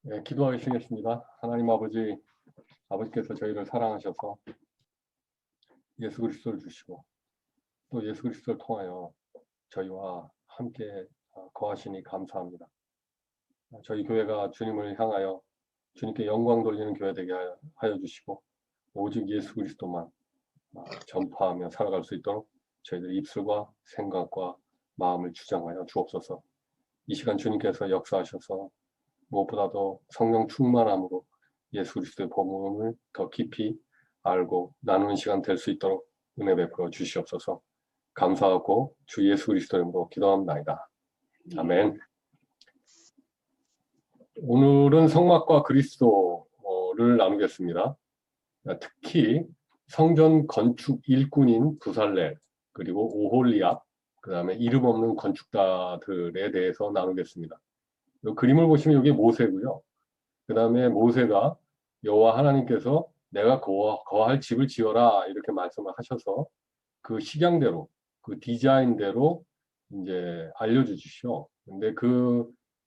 네, 기도하시겠습니다. 하나님 아버지께서 저희를 사랑하셔서 예수 그리스도를 주시고 또 예수 그리스도를 통하여 저희와 함께 거하시니 감사합니다. 저희 교회가 주님을 향하여 주님께 영광 돌리는 교회 되게 하여 주시고 오직 예수 그리스도만 전파하며 살아갈 수 있도록 저희들 입술과 생각과 마음을 주장하여 주옵소서. 이 시간 주님께서 역사하셔서 무엇보다도 성령 충만함으로 예수 그리스도의 복음을 더 깊이 알고 나누는 시간 될 수 있도록 은혜 베풀어 주시옵소서. 감사하고 주 예수 그리스도의 이름으로 기도합니다. 아멘. 오늘은 성막과 그리스도를 나누겠습니다. 특히 성전 건축 일꾼인 부살렐 그리고 오홀리압 그 다음에 이름 없는 건축가들에 대해서 나누겠습니다. 이 그림을 보시면 이게 모세고요. 그 다음에 모세가 여호와 하나님께서 내가 거할 집을 지어라 이렇게 말씀을 하셔서 그 식양대로 그 디자인대로 이제 알려주시죠. 근데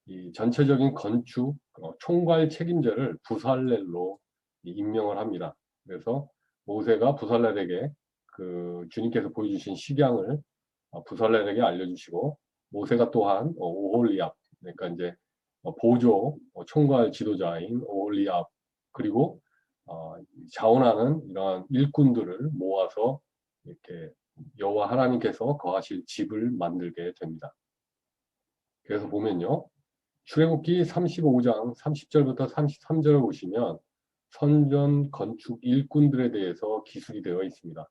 이 전체적인 건축 총괄 책임자를 부살렐로 임명을 합니다. 그래서 모세가 부살렐에게 그 주님께서 보여주신 식양을 부살렐에게 알려주시고 모세가 또한 오홀리압 그러니까 이제 보조 총괄 지도자인 오홀리압 그리고 자원하는 이러한 일꾼들을 모아서 이렇게 여호와 하나님께서 거하실 집을 만들게 됩니다. 그래서 보면요. 출애굽기 35장 30절부터 33절을 보시면 선전 건축 일꾼들에 대해서 기술이 되어 있습니다.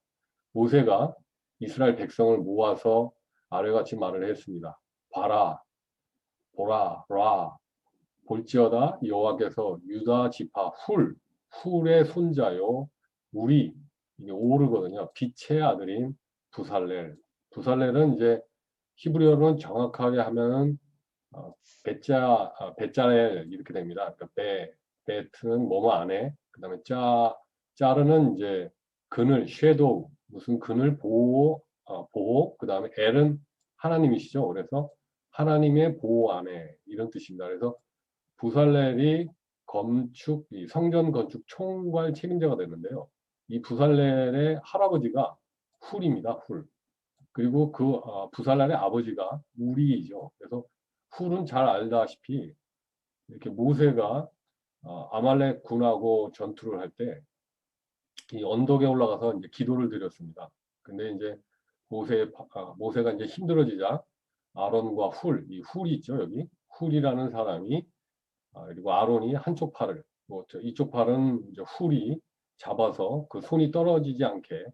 모세가 이스라엘 백성을 모아서 아래같이 말을 했습니다. 봐라, 보라, 라, 볼지어다 여호와께서 유다 지파 훌의 손자요 우리 이게 오르거든요. 빛의 아들인 부살렐은 이제 히브리어로는 정확하게 하면은 베짤엘 이렇게 됩니다. 그러니까 베트는 뭐뭐 안에 그다음에 짜르는 이제 그늘 섀도우 무슨 그늘 보호 그다음에 엘은 하나님이시죠. 그래서 하나님의 보호 안에 이런 뜻입니다. 그래서 부살렐이 이 성전 건축 총괄 책임자가 됐는데요. 이 부살렐의 할아버지가 훌입니다. 훌. 그리고 부살렐의 아버지가 우리이죠. 그래서 훌은 잘 알다시피 이렇게 모세가 아말렉 군하고 전투를 할 때 이 언덕에 올라가서 이제 기도를 드렸습니다. 근데 이제 모세가 이제 힘들어지자 아론과 이 훌이 있죠 여기 훌이라는 사람이 그리고 아론이 한쪽 팔을 이쪽 팔은 이제 훌이 잡아서 그 손이 떨어지지 않게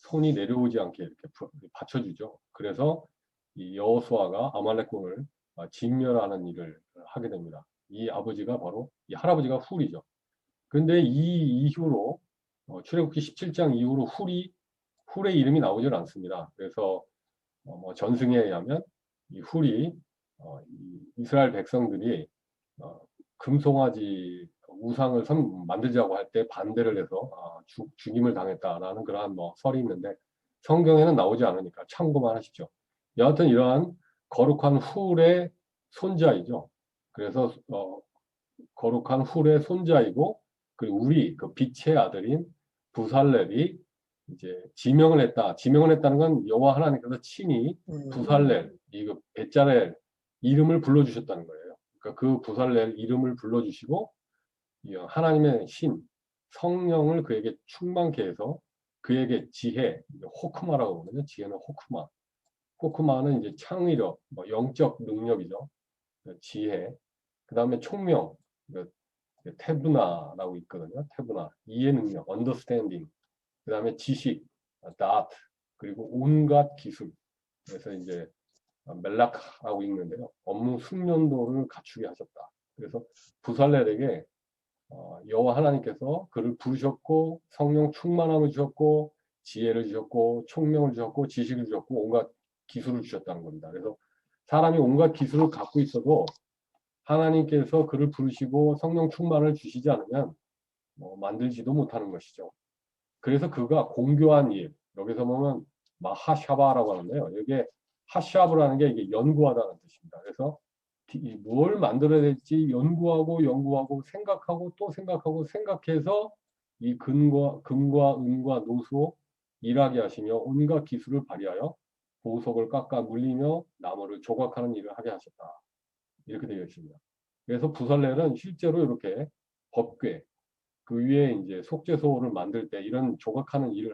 손이 내려오지 않게 이렇게 받쳐주죠. 그래서 이 여호수아가 아말렉군을 진멸하는 일을 하게 됩니다. 이 할아버지가 훌이죠. 근데 이 이후로 출애굽기 17장 이후로 훌의 이름이 나오질 않습니다. 그래서 뭐 전승에 의하면 이 훌이 이스라엘 백성들이 금송아지 우상을 만들자고 할 때 반대를 해서 죽임을 당했다라는 그러한 뭐 설이 있는데 성경에는 나오지 않으니까 참고만 하시죠. 여하튼 이러한 거룩한 훌의 손자이죠. 그래서 거룩한 훌의 손자이고 그리고 우리 그 빛의 아들인 부살렐이 이제 지명을 했다. 지명을 했다는 건 여호와 하나님께서 친히 부살렐, 이거 베짤엘 이름을 불러주셨다는 거예요. 그러니까 그 부살렐 이름을 불러주시고 하나님의 성령을 그에게 충만케 해서 그에게 지혜, 호크마라고 하거든요. 지혜는 호크마. 호크마는 이제 창의력, 영적 능력이죠. 지혜. 그 다음에 총명, 테브나라고 있거든요. 테브나, 이해 능력, understanding. 그 다음에 지식, dot, 그리고 온갖 기술. 그래서 이제 멜라카라고 읽는데요. 업무 숙련도를 갖추게 하셨다. 그래서 부살렐에게 여호와 하나님께서 그를 부르셨고 성령 충만함을 주셨고 지혜를 주셨고 총명을 주셨고 지식을 주셨고 온갖 기술을 주셨다는 겁니다. 그래서 사람이 온갖 기술을 갖고 있어도 하나님께서 그를 부르시고 성령 충만을 주시지 않으면 만들지도 못하는 것이죠. 그래서 그가 공교한 일, 여기서 보면 마하샤바라고 하는데요. 이게 하샤브라는 게 이게 연구하다는 뜻입니다. 그래서 뭘 만들어야 될지 연구하고 생각하고 또 생각하고 생각해서 이 금과 은과 노소 일하게 하시며 온갖 기술을 발휘하여 보석을 깎아 물리며 나무를 조각하는 일을 하게 하셨다. 이렇게 되어 있습니다. 그래서 부살렐은 실제로 이렇게 법궤 그 위에 이제 속죄소를 만들 때 이런 조각하는 일을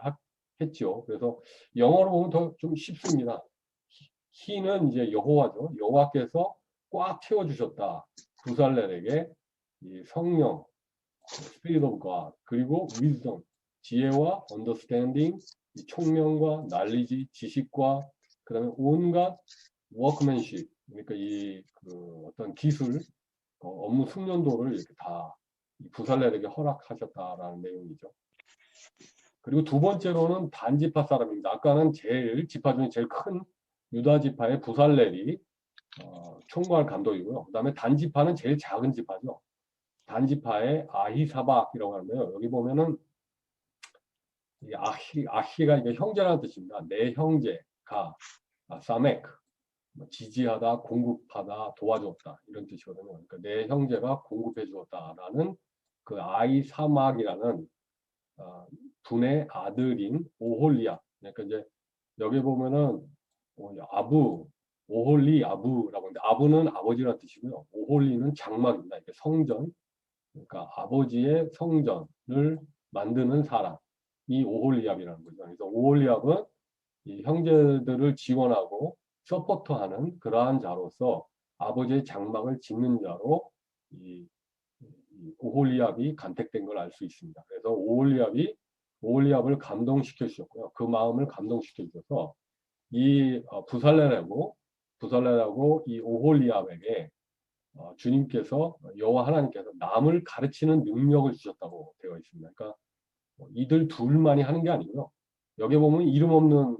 했죠. 그래서 영어로 보면 더 좀 쉽습니다. 히는 이제 여호와죠. 여호와께서 꽉 채워주셨다. 부살렐에게 이 성령, Spirit of God, 그리고 wisdom, 지혜와 understanding, 이 총명과 knowledge, 지식과 그다음에 온갖 workmanship, 그러니까 그 어떤 기술, 업무 숙련도를 이렇게 다 부살렐에게 허락하셨다라는 내용이죠. 그리고 두 번째로는 단지파 사람입니다. 아까는 지파 중에 제일 큰 유다 지파의 부살렐이 총괄 감독이고요. 그 다음에 단지파는 제일 작은 지파죠. 단지파의 아히사박이라고 하는데요. 여기 보면은 이 아히가 이게 형제라는 뜻입니다. 내 형제가 사멕, 지지하다, 공급하다, 도와주었다 이런 뜻이거든요. 그러니까 내 형제가 공급해 주었다라는 그 아히사막이라는 분의 아들인 오홀리압. 그러니까 이제 여기 보면은 아부, 오홀리 아부라고 하는데 아부는 아버지라는 뜻이고요. 오홀리는 장막입니다. 이게 성전. 그러니까 아버지의 성전을 만드는 사람이 오홀리압이라는 거죠. 그래서 오홀리압은 이 형제들을 지원하고 서포터하는 그러한 자로서 아버지의 장막을 짓는 자로 이 오홀리압이 간택된 걸 알 수 있습니다. 그래서 오홀리압을 감동시켜 주셨고요. 그 마음을 감동시켜 주셔서 이 부살렐하고 이 오홀리압에게 주님께서 여호와 하나님께서 남을 가르치는 능력을 주셨다고 되어 있습니다. 그러니까 이들 둘만이 하는 게 아니고요. 여기 보면 이름 없는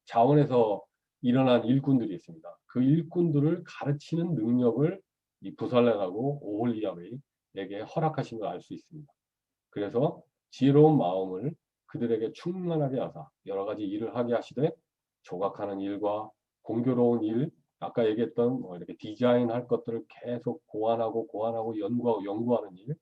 자원에서 일어난 일꾼들이 있습니다. 그 일꾼들을 가르치는 능력을 이 부살렐하고 오홀리압에게 허락하신 걸 알 수 있습니다. 그래서 지혜로운 마음을 그들에게 충만하게 하사 여러 가지 일을 하게 하시되 조각하는 일과 공교로운 일, 아까 얘기했던 이렇게 디자인할 것들을 계속 고안하고 연구하는 일,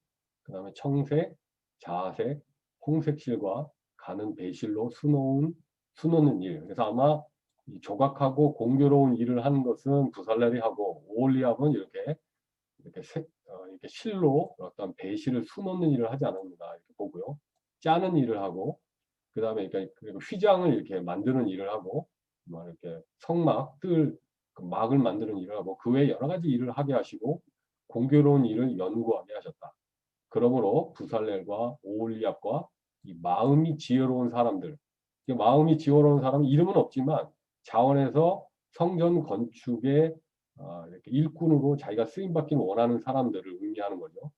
그 다음에 청색, 자색, 홍색실과 가는 배실로 수놓는 일. 그래서 아마 이 조각하고 공교로운 일을 하는 것은 부살렐이 하고 오홀리압은 이렇게 실로 어떤 배실을 수놓는 일을 하지 않습니다. 이렇게 보고요. 짜는 일을 하고 그 다음에 그리고 휘장을 이렇게 만드는 일을 하고 뭐 이렇게 그 막을 만드는 일을 하고 그 외에 여러 가지 일을 하게 하시고 공교로운 일을 연구하게 하셨다. 그러므로 부살렐과 오홀리압과 이 마음이 지혜로운 사람들, 마음이 지혜로운 사람은 이름은 없지만 자원에서 성전 건축에 이렇게 일꾼으로 자기가 쓰임받기를 원하는 사람들을 의미하는 거죠.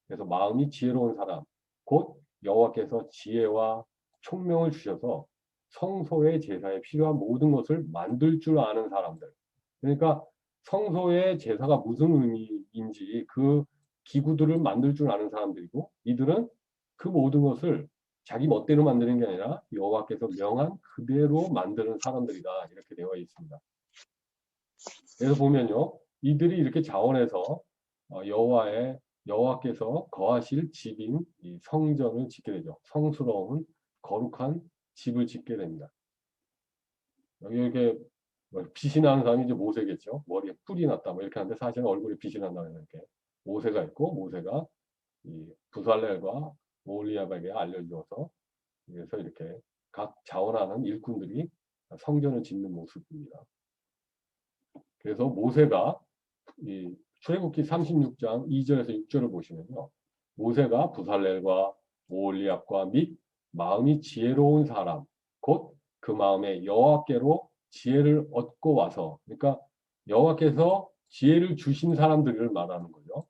그래서 마음이 지혜로운 사람, 곧 여호와께서 지혜와 총명을 주셔서 성소의 제사에 필요한 모든 것을 만들 줄 아는 사람들. 그러니까 성소의 제사가 무슨 의미인지 그 기구들을 만들 줄 아는 사람들이고 이들은 그 모든 것을 자기 멋대로 만드는 게 아니라 여호와께서 명한 그대로 만드는 사람들이다. 이렇게 되어 있습니다. 그래서 보면요. 이들이 이렇게 자원해서 여호와께서 거하실 집인 이 성전을 짓게 되죠. 성스러운 거룩한 집을 짓게 됩니다. 여기 이렇게 빛이 나는 사람이 이제 모세겠죠. 머리에 뿔이 났다 뭐 이렇게 하는데 사실은 얼굴에 빛이 난다는 이렇게 모세가 있고 모세가 이 부살렐과 오홀리압에게 알려주어서 그래서 이렇게 각 자원하는 일꾼들이 성전을 짓는 모습입니다. 그래서 모세가 이 출애굽기 36장 2절에서 6절을 보시면요. 모세가 부살렐과 오홀리압과 및 마음이 지혜로운 사람 곧 그 마음에 여호와께로 지혜를 얻고 와서 그러니까 여호와께서 지혜를 주신 사람들을 말하는 거죠.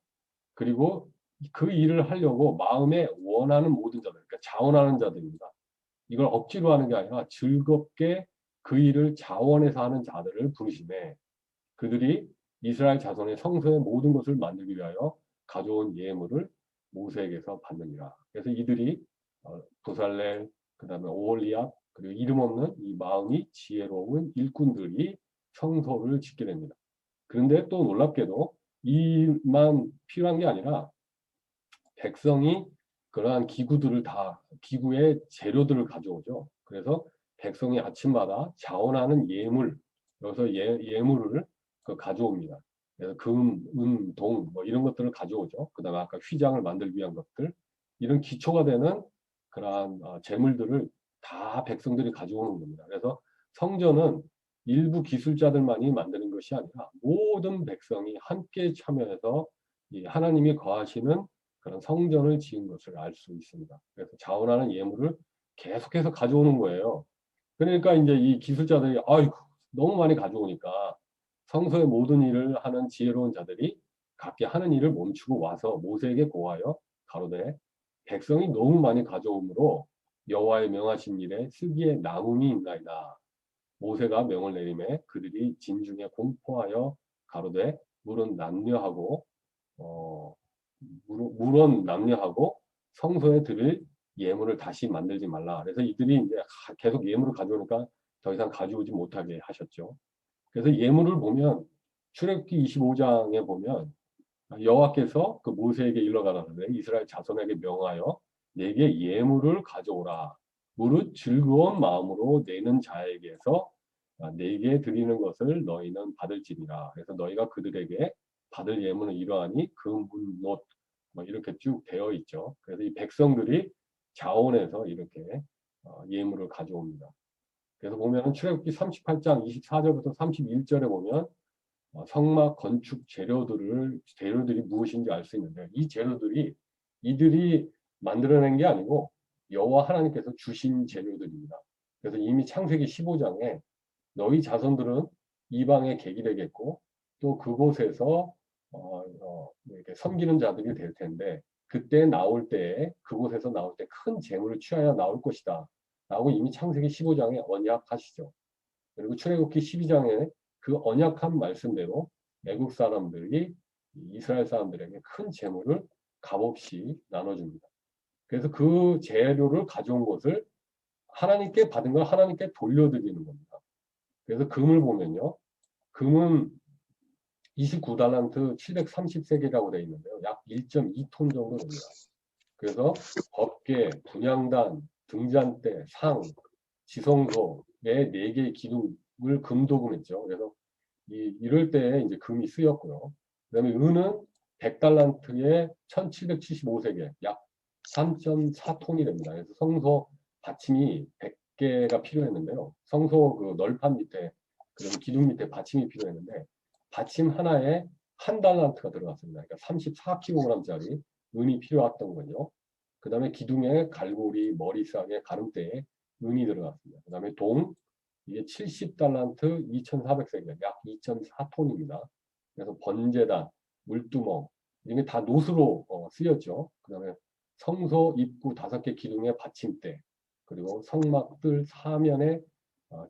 그리고 그 일을 하려고 마음에 원하는 모든 자들 그러니까 자원하는 자들입니다. 이걸 억지로 하는 게 아니라 즐겁게 그 일을 자원해서 하는 자들을 부르시매 그들이 이스라엘 자손의 성소의 모든 것을 만들기 위하여 가져온 예물을 모세에게서 받느니라. 그래서 이들이 부살렐, 그 다음에 오홀리압, 그리고 이름 없는 이 마음이 지혜로운 일꾼들이 성소를 짓게 됩니다. 그런데 또 놀랍게도 이만 필요한 게 아니라 백성이 그러한 기구들을 다 기구의 재료들을 가져오죠. 그래서 백성이 아침마다 자원하는 예물, 여기서 예물을 가져옵니다. 그래서 금, 은, 동, 뭐 이런 것들을 가져오죠. 그 다음에 아까 휘장을 만들기 위한 것들, 이런 기초가 되는 그러한 재물들을 다 백성들이 가져오는 겁니다. 그래서 성전은 일부 기술자들만이 만드는 것이 아니라 모든 백성이 함께 참여해서 이 하나님이 거하시는 그런 성전을 지은 것을 알 수 있습니다. 그래서 자원하는 예물을 계속해서 가져오는 거예요. 그러니까 이제 이 기술자들이 아이고 너무 많이 가져오니까 성소의 모든 일을 하는 지혜로운 자들이 각기 하는 일을 멈추고 와서 모세에게 고하여 가로되 백성이 너무 많이 가져오므로 여호와의 명하신 일에 쓰기에 남음이 있나이다. 모세가 명을 내림에 그들이 진중에 공포하여 가로되 물은 남녀하고 어, 물은 남녀하고 성소에 드릴 예물을 다시 만들지 말라. 그래서 이들이 이제 계속 예물을 가져오니까 더 이상 가져오지 못하게 하셨죠. 그래서 예물을 보면 출애굽기 25장에 보면 여호와께서 그 모세에게 일러 가라사대 이스라엘 자손에게 명하여 내게 예물을 가져오라. 무릇 즐거운 마음으로 내는 자에게서 내게 드리는 것을 너희는 받을지니라. 그래서 너희가 그들에게 받을 예물은 이러하니 금, 은, 놋, 뭐 이렇게 쭉 되어 있죠. 그래서 이 백성들이 자원해서 이렇게 예물을 가져옵니다. 그래서 보면 출애굽기 38장 24절부터 31절에 보면 성막 건축 재료들이 무엇인지 알 수 있는데 이 재료들이 이들이 만들어낸 게 아니고 여호와 하나님께서 주신 재료들입니다. 그래서 이미 창세기 15장에 너희 자손들은 이방의 객이 되겠고 또 그곳에서 이렇게 섬기는 자들이 될 텐데 그때 나올 때에 그곳에서 나올 때 큰 재물을 취하여 나올 것이다. 라고 이미 창세기 15장에 언약하시죠. 그리고 출애굽기 12장에 그 언약한 말씀대로 애국 사람들이 이스라엘 사람들에게 큰 재물을 값없이 나눠줍니다. 그래서 그 재료를 가져온 것을 하나님께 받은 걸 하나님께 돌려드리는 겁니다. 그래서 금을 보면요. 금은 29달란트 730세겔이라고 되어 있는데요. 약 1.2톤 정도 됩니다. 그래서 법계, 분향단, 등잔대, 상, 지성소의 4개의 기둥을 금도금했죠. 그래서 이럴 때 이제 금이 쓰였고요. 그다음에 은은 100달란트에 1775세겔, 약 3.4톤이 됩니다. 그래서 성소 받침이 100개가 필요했는데요. 성소 그 널판 밑에, 그다음에 기둥 밑에 받침이 필요했는데 받침 하나에 한 달란트가 들어갔습니다. 그러니까 34kg짜리 은이 필요했던 거죠. 그 다음에 기둥에 갈고리, 머리싸개, 가름대에 은이 들어갔습니다. 그 다음에 동, 이게 70달란트 2400세겔, 약 2.4톤입니다. 그래서 번제단, 물두멍, 이게 다 노수로 쓰였죠. 그 다음에 성소 입구 5개 기둥의 받침대, 그리고 성막들 사면의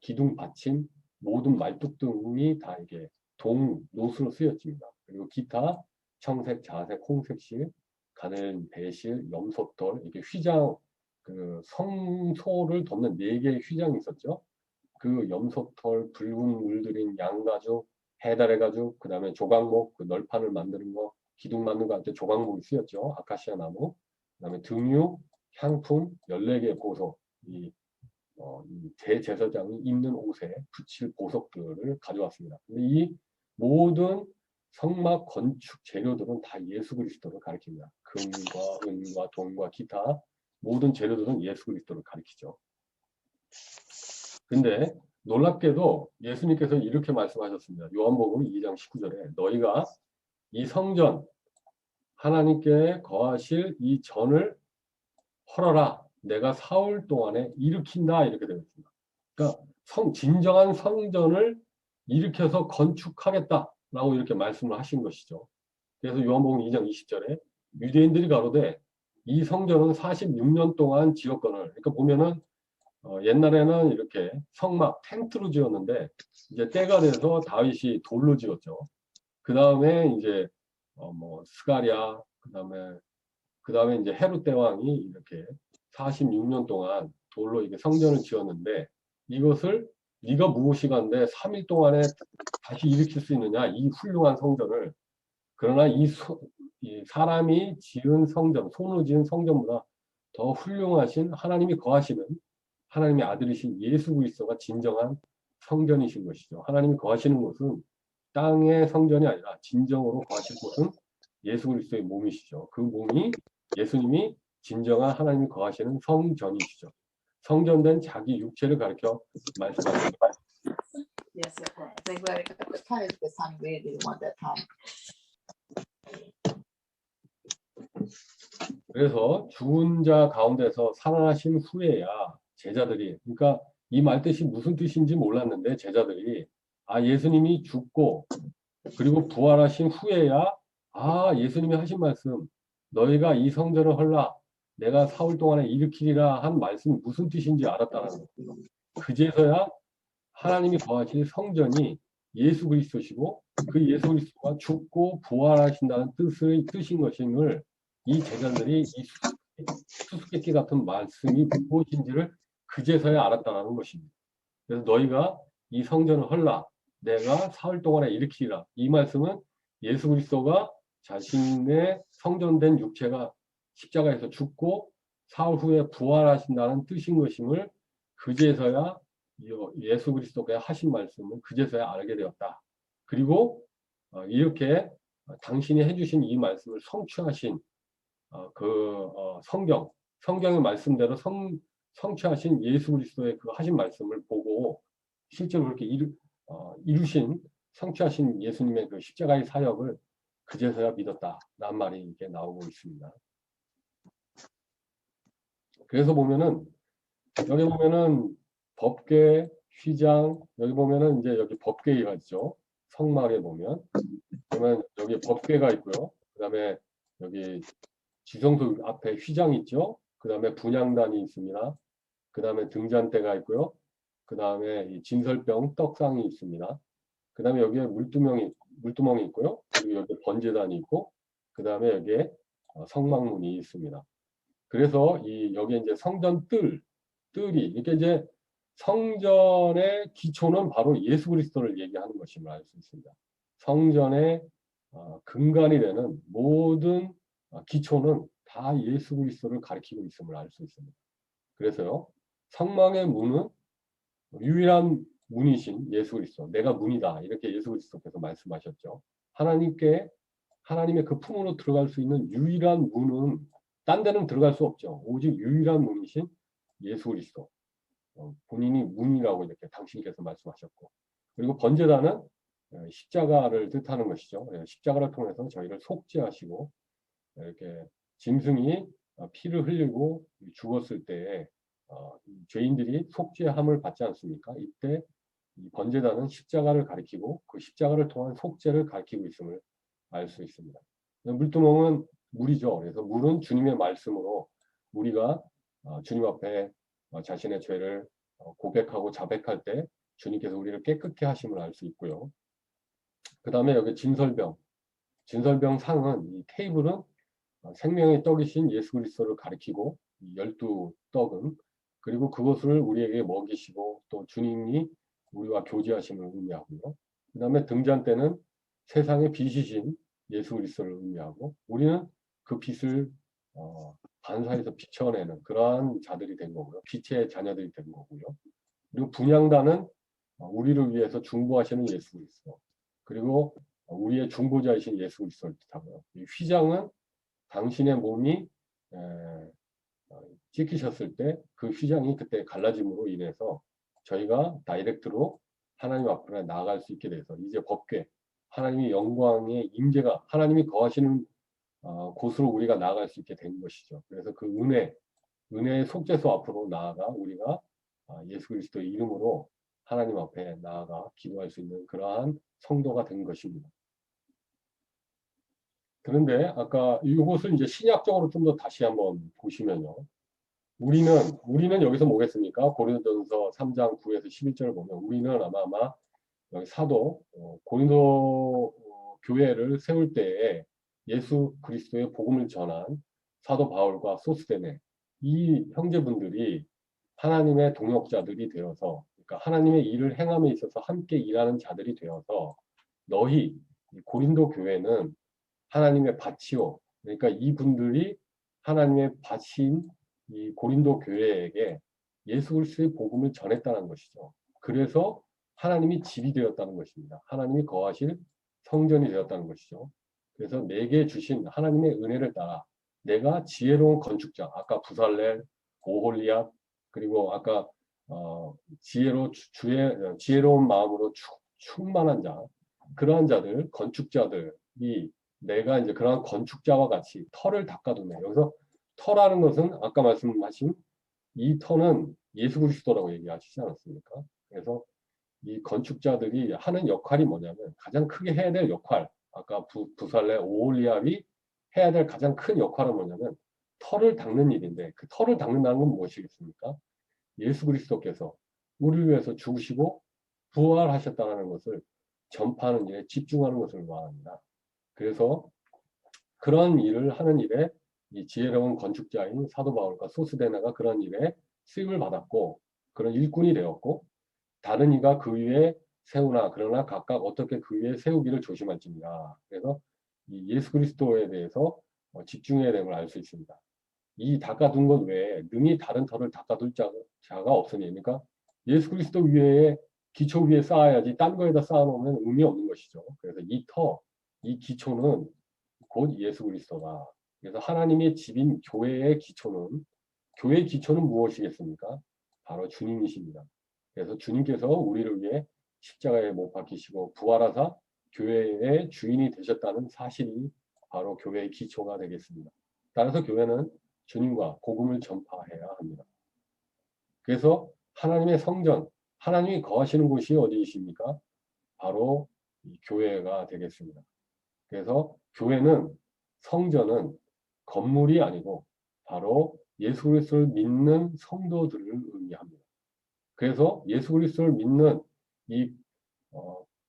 기둥 받침, 모든 말뚝 등이 다 이게 노수로 쓰였습니다. 그리고 기타 청색, 자색, 홍색실, 가늘, 배실, 염소털, 이게 휘장, 그 성소를 덮는 4개의 휘장이 있었죠. 그 염소털, 붉은 물들인 양가죽, 해달의 가죽, 그 다음에 조각목, 그 널판을 만드는 거, 기둥 만드는 거 할 때 조각목이 쓰였죠. 아카시아 나무, 그 다음에 등유, 향품, 14개의 보석, 이 대제사장이 입는 옷에 붙일 보석들을 가져왔습니다. 근데 이 모든 성막 건축 재료들은 다 예수 그리스도를 가리킵니다. 금과 은과 동과 기타 모든 재료들은 예수 그리스도를 가리키죠. 근데 놀랍게도 예수님께서 이렇게 말씀하셨습니다. 요한복음 2장 19절에 너희가 이 성전 하나님께 거하실 이 전을 헐어라. 내가 사흘 동안에 일으킨다. 이렇게 되어 있습니다. 그러니까 진정한 성전을 일으켜서 건축하겠다라고 이렇게 말씀을 하신 것이죠. 그래서 요한복음 2장 20절에 유대인들이 가로되 이 성전은 46년 동안 지었거늘. 그러니까 보면은 옛날에는 이렇게 성막 텐트로 지었는데 이제 때가 돼서 다윗이 돌로 지었죠. 그 다음에 이제 뭐 스가랴 그다음에 이제 헤롯 대왕이 이렇게 46년 동안 돌로 이게 성전을 지었는데 이것을 네가 무엇이간데 3일 동안에 다시 일으킬 수 있느냐 이 훌륭한 성전을. 그러나 이 사람이 지은 성전, 손으로 지은 성전보다 더 훌륭하신 하나님이 거하시는 하나님의 아들이신 예수 그리스도가 진정한 성전이신 것이죠. 하나님이 거하시는 곳은 땅의 성전이 아니라 진정으로 거하실 곳은 예수 그리스도의 몸이시죠. 그 몸이 예수님이 진정한 하나님이 거하시는 성전이시죠. 성전된 자기 육체를 가리켜 말씀하십니다. Yes, they were the time the sun really want that time. 그래서 죽은 자 가운데서 살아나신 후에야 제자들이, 그러니까 이 말뜻이 무슨 뜻인지 몰랐는데 제자들이 예수님이 죽고 그리고 부활하신 후에야 예수님이 하신 말씀 너희가 이 성전을 헐라 내가 사흘 동안에 일으키리라 한 말씀이 무슨 뜻인지 알았다는 거예요. 그제서야 하나님이 거하실 성전이 예수 그리스도시고 그 예수 그리스도가 죽고 부활하신다는 뜻인 것임을 이 제자들이 이 수수께끼 같은 말씀이 무엇인지를 그제서야 알았다는 것입니다. 그래서 너희가 이 성전을 헐라 내가 사흘 동안에 일으키리라. 이 말씀은 예수 그리스도가 자신의 성전된 육체가 십자가에서 죽고 사흘 후에 부활하신다는 뜻인 것임을 그제서야 예수 그리스도가 하신 말씀을 그제서야 알게 되었다. 그리고 이렇게 당신이 해주신 이 말씀을 성취하신 성경의 말씀대로 성취하신 예수 그리스도의 그 하신 말씀을 보고 실제로 그렇게 이루신 성취하신 예수님의 그 십자가의 사역을 그제서야 믿었다라는 말이 이렇게 나오고 있습니다. 그래서 보면은 여기 보면은 법궤, 휘장, 여기 보면은 이제 여기 법궤가 있죠. 성막에 보면 그러면 여기 법궤가 있고요. 그다음에 여기 지성소 앞에 휘장이 있죠. 그 다음에 분향단이 있습니다. 그 다음에 등잔대가 있고요. 그 다음에 진설병 떡상이 있습니다. 그 다음에 여기에 물두멍이 있고요. 그리고 여기 번제단이 있고, 그 다음에 여기에 성막문이 있습니다. 그래서 여기에 이제 성전 뜰이 이렇게 이제 성전의 기초는 바로 예수 그리스도를 얘기하는 것임을 알 수 있습니다. 성전의 근간이 되는 모든 기초는 다 예수 그리스도를 가리키고 있음을 알 수 있습니다. 그래서요, 성막의 문은 유일한 문이신 예수 그리스도, 내가 문이다 이렇게 예수 그리스도께서 말씀하셨죠. 하나님의 그 품으로 들어갈 수 있는 유일한 문은 딴 데는 들어갈 수 없죠. 오직 유일한 문이신 예수 그리스도, 본인이 문이라고 이렇게 당신께서 말씀하셨고, 그리고 번제단은 십자가를 뜻하는 것이죠. 십자가를 통해서 저희를 속죄하시고 이렇게 짐승이 피를 흘리고 죽었을 때에 죄인들이 속죄함을 받지 않습니까? 이때 이 번제단은 십자가를 가리키고 그 십자가를 통한 속죄를 가리키고 있음을 알 수 있습니다. 물두멍은 물이죠. 그래서 물은 주님의 말씀으로 우리가 주님 앞에 자신의 죄를 고백하고 자백할 때 주님께서 우리를 깨끗게 하심을 알 수 있고요. 그 다음에 여기 진설병 상은 이 테이블은 생명의 떡이신 예수 그리스도를 가리키고 12떡은 그리고 그것을 우리에게 먹이시고 또 주님이 우리와 교제하심을 의미하고요. 그 다음에 등잔대는 세상의 빛이신 예수 그리스도를 의미하고 우리는 그 빛을 반사해서 비춰내는 그러한 자들이 된 거고요. 빛의 자녀들이 된 거고요. 그리고 분향단은 우리를 위해서 중보하시는 예수 그리스도 그리고 우리의 중보자이신 예수 그리스도를 뜻하고요. 이 휘장은 당신의 몸이 찍히셨을 때 그 휘장이 그때 갈라짐으로 인해서 저희가 다이렉트로 하나님 앞으로 나아갈 수 있게 돼서 이제 법궤 하나님의 영광의 임재가 하나님이 거하시는 곳으로 우리가 나아갈 수 있게 된 것이죠. 그래서 그 은혜의 속죄소 앞으로 나아가 우리가 예수 그리스도의 이름으로 하나님 앞에 나아가 기도할 수 있는 그러한 성도가 된 것입니다. 그런데 아까 이것을 이제 신약적으로 좀 더 다시 한번 보시면요. 우리는 여기서 뭐겠습니까? 고린도전서 3장 9에서 11절을 보면 우리는 아마 여기 사도 고린도 교회를 세울 때에 예수 그리스도의 복음을 전한 사도 바울과 소스데네 이 형제분들이 하나님의 동역자들이 되어서 그러니까 하나님의 일을 행함에 있어서 함께 일하는 자들이 되어서 너희 이 고린도 교회는 하나님의 밭이요. 그러니까 이분들이 하나님의 밭인 이 고린도 교회에게 예수 그리스도의 복음을 전했다는 것이죠. 그래서 하나님이 집이 되었다는 것입니다. 하나님이 거하실 성전이 되었다는 것이죠. 그래서 내게 주신 하나님의 은혜를 따라 내가 지혜로운 건축자, 아까 부살렐, 오홀리압, 그리고 아까 지혜로운 마음으로 충만한 자, 그러한 자들, 건축자들이 내가 이제 그러한 건축자와 같이 터를 닦아두네. 여기서 터라는 것은 아까 말씀하신 이 터는 예수 그리스도라고 얘기하시지 않았습니까? 그래서 이 건축자들이 하는 역할이 뭐냐면 가장 크게 해야 될 역할, 아까 부살레 오홀리압이 해야 될 가장 큰 역할은 뭐냐면 터를 닦는 일인데 그 터를 닦는다는 건 무엇이겠습니까? 예수 그리스도께서 우리를 위해서 죽으시고 부활하셨다는 것을 전파하는 일에 집중하는 것을 말합니다. 그래서 그런 일을 하는 일에 이 지혜로운 건축자인 사도 바울과 소스데나가 그런 일에 쓰임을 받았고 그런 일꾼이 되었고 다른 이가 그 위에 세우나 그러나 각각 어떻게 그 위에 세우기를 조심할지니라. 그래서 이 예수 그리스도에 대해서 집중해야 됨을 알 수 있습니다. 이 닦아둔 것 외에 능히 다른 터를 닦아둘 자가 없으니 그러니까 예수 그리스도 위에 기초 위에 쌓아야지 딴 거에다 쌓아놓으면 의미 없는 것이죠. 그래서 이 기초는 곧 예수 그리스도다. 그래서 하나님의 집인 교회의 기초는 무엇이겠습니까? 바로 주님이십니다. 그래서 주님께서 우리를 위해 십자가에 못 박히시고 부활하사 교회의 주인이 되셨다는 사실이 바로 교회의 기초가 되겠습니다. 따라서 교회는 주님과 복음을 전파해야 합니다. 그래서 하나님의 성전, 하나님이 거하시는 곳이 어디이십니까? 바로 이 교회가 되겠습니다. 그래서 교회는 성전은 건물이 아니고 바로 예수 그리스도를 믿는 성도들을 의미합니다. 그래서 예수 그리스도를 믿는 이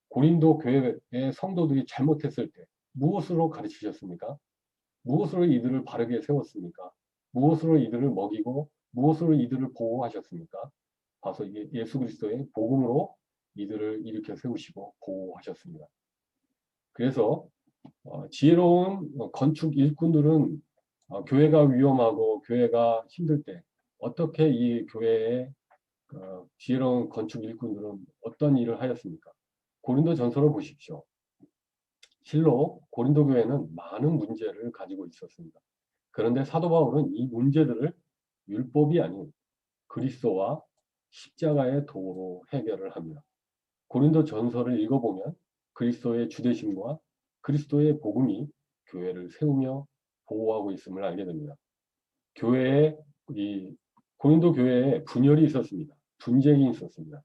고린도 교회의 성도들이 잘못했을 때 무엇으로 가르치셨습니까? 무엇으로 이들을 바르게 세웠습니까? 무엇으로 이들을 먹이고 무엇으로 이들을 보호하셨습니까? 봐서 이게 예수 그리스도의 복음으로 이들을 일으켜 세우시고 보호하셨습니다. 그래서 지혜로운 건축 일꾼들은 교회가 위험하고 교회가 힘들 때 어떻게 이 교회의 지혜로운 건축 일꾼들은 어떤 일을 하였습니까? 고린도 전서를 보십시오. 실로 고린도 교회는 많은 문제를 가지고 있었습니다. 그런데 사도 바울은 이 문제들을 율법이 아닌 그리스도와 십자가의 도로 해결을 합니다. 고린도 전서를 읽어보면 그리스도의 주되심과 그리스도의 복음이 교회를 세우며 보호하고 있음을 알게 됩니다. 이 고린도 교회에 분열이 있었습니다. 분쟁이 있었습니다.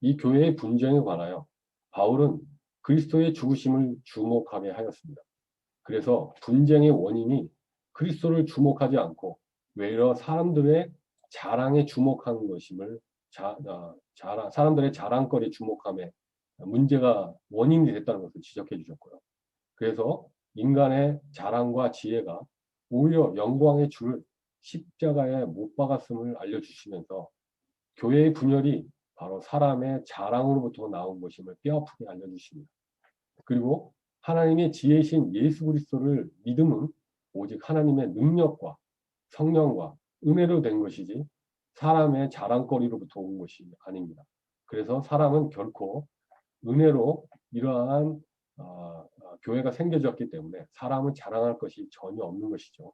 이 교회의 분쟁에 관하여 바울은 그리스도의 죽으심을 주목하게 하였습니다. 그래서 분쟁의 원인이 그리스도를 주목하지 않고 외려 사람들의 자랑에 주목하는 것임을 사람들의 자랑거리 주목함에 문제가 원인이 됐다는 것을 지적해 주셨고요. 그래서 인간의 자랑과 지혜가 오히려 영광의 주를 십자가에 못 박았음을 알려주시면서 교회의 분열이 바로 사람의 자랑으로부터 나온 것임을 뼈아프게 알려주십니다. 그리고 하나님의 지혜이신 예수 그리스도를 믿음은 오직 하나님의 능력과 성령과 은혜로 된 것이지 사람의 자랑거리로부터 온 것이 아닙니다. 그래서 사람은 결코 은혜로 이러한 교회가 생겨졌기 때문에 사람은 자랑할 것이 전혀 없는 것이죠.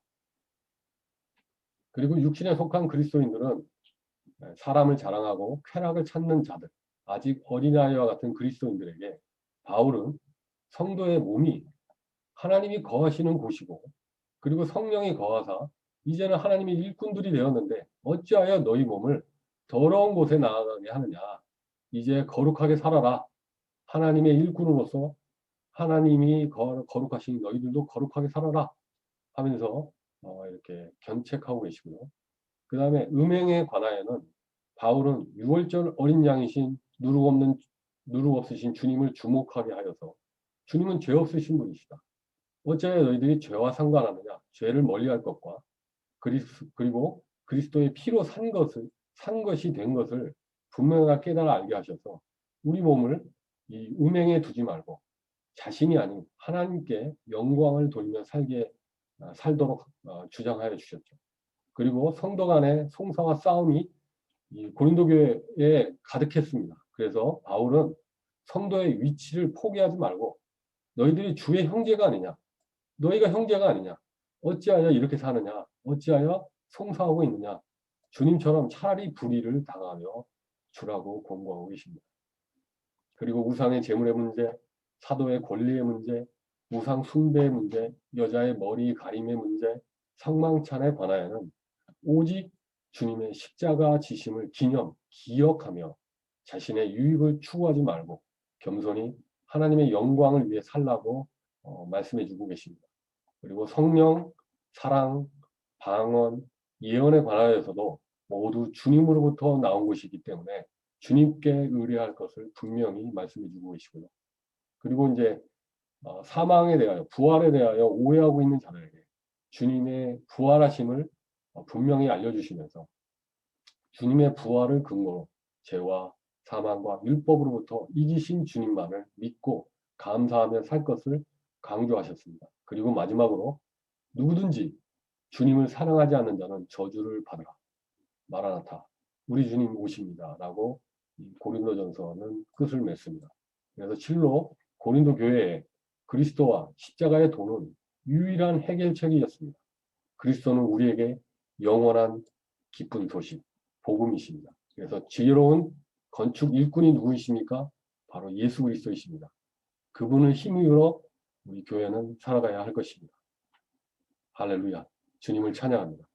그리고 육신에 속한 그리스도인들은 사람을 자랑하고 쾌락을 찾는 자들, 아직 어린아이와 같은 그리스도인들에게 바울은 성도의 몸이 하나님이 거하시는 곳이고 그리고 성령이 거하사 이제는 하나님의 일꾼들이 되었는데 어찌하여 너희 몸을 더러운 곳에 나아가게 하느냐. 이제 거룩하게 살아라. 하나님의 일꾼으로서 하나님이 거룩하신 너희들도 거룩하게 살아라 하면서 이렇게 견책하고 계시고요. 그 다음에 음행에 관하여는 바울은 유월절 어린 양이신 누룩 없으신 주님을 주목하게 하여서 주님은 죄 없으신 분이시다. 어찌하여 너희들이 죄와 상관하느냐. 죄를 멀리할 것과 그리고 그리스도의 피로 산 것이 된 것을 분명하게 깨달아 알게 하셔서 우리 몸을 이 음행에 두지 말고 자신이 아닌 하나님께 영광을 돌리며 살도록 주장하여 주셨죠. 그리고 성도 간의 송사와 싸움이 이 고린도 교회에 가득했습니다. 그래서 바울은 성도의 위치를 포기하지 말고 너희들이 주의 형제가 아니냐, 너희가 형제가 아니냐, 어찌하여 이렇게 사느냐, 어찌하여 송사하고 있느냐, 주님처럼 차라리 불의를 당하며 주라고 권고하고 계십니다. 그리고 우상의 재물의 문제, 사도의 권리의 문제, 우상 숭배의 문제, 여자의 머리 가림의 문제, 상망찬에 관하여는 오직 주님의 십자가 지심을 기억하며 자신의 유익을 추구하지 말고 겸손히 하나님의 영광을 위해 살라고 말씀해 주고 계십니다. 그리고 성령, 사랑, 방언, 예언에 관하여서도 모두 주님으로부터 나온 것이기 때문에 주님께 의뢰할 것을 분명히 말씀해 주고 계시고요. 그리고 이제 사망에 대하여, 부활에 대하여 오해하고 있는 자들에게 주님의 부활하심을 분명히 알려주시면서 주님의 부활을 근거로 죄와 사망과 율법으로부터 이기신 주님만을 믿고 감사하며 살 것을 강조하셨습니다. 그리고 마지막으로 누구든지 주님을 사랑하지 않는 자는 저주를 받으라. 마라나타, 우리 주님 오십니다. 라고 고린도전서는 끝을 맺습니다. 그래서 실로 고린도 교회에 그리스도와 십자가의 도는 유일한 해결책이었습니다. 그리스도는 우리에게 영원한 기쁜 소식, 복음이십니다. 그래서 지혜로운 건축 일꾼이 누구이십니까? 바로 예수 그리스도이십니다. 그분을 힘입어 우리 교회는 살아가야 할 것입니다. 할렐루야. 주님을 찬양합니다.